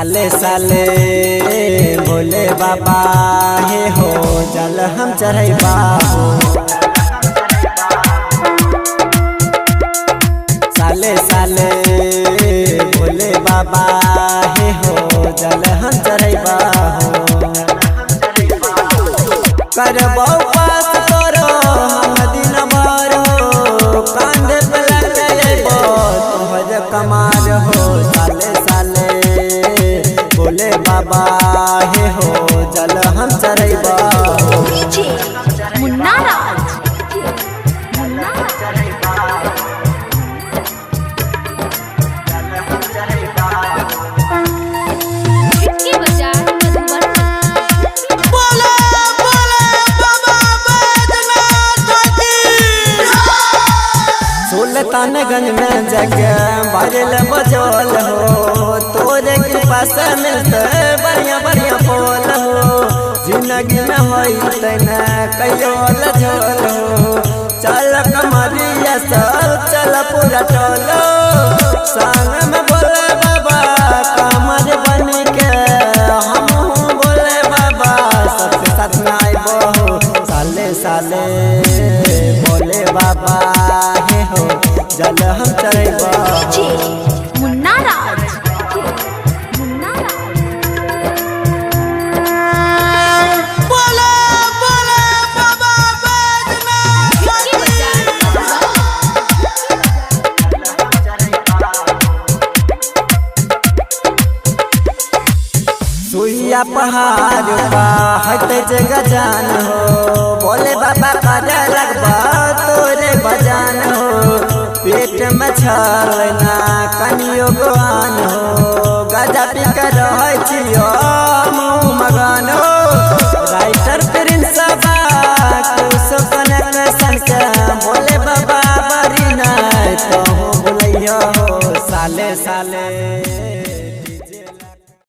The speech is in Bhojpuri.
साले साले भोले बाबा हे हो जल हम चढ़ैबा साले साले भोले बाबा हे हो जल हम चढ़ैबा करबो पास करो हम दिन भर हो कांधे पे लग जइबो तोहर कमार हो साले साले भोले बाबा हे हो जल हम चढ़ैबा मुन्ना राज सुल्तानगंज में जगह भरल बजोल हो तोरे कृपा से मिलते बढ़िया बढ़िया फूल हो जिंदगी में होते न कहियो लझोल हो चल कमरिया सब चल पूरा टोलो संग में बोले बाबा कमर बन के हम बोले बाबा सबके साथ में आइबो साले साले बोले बाबा हे हो जल हम चढ़ैबा मुन्ना राज सुइया पहाड़ बा हटे जगह जान हो बोले बाबा करे लगबा तोरे बजान हो पेट में छलना कनियो गोआन हो गजा पी के रहै छियो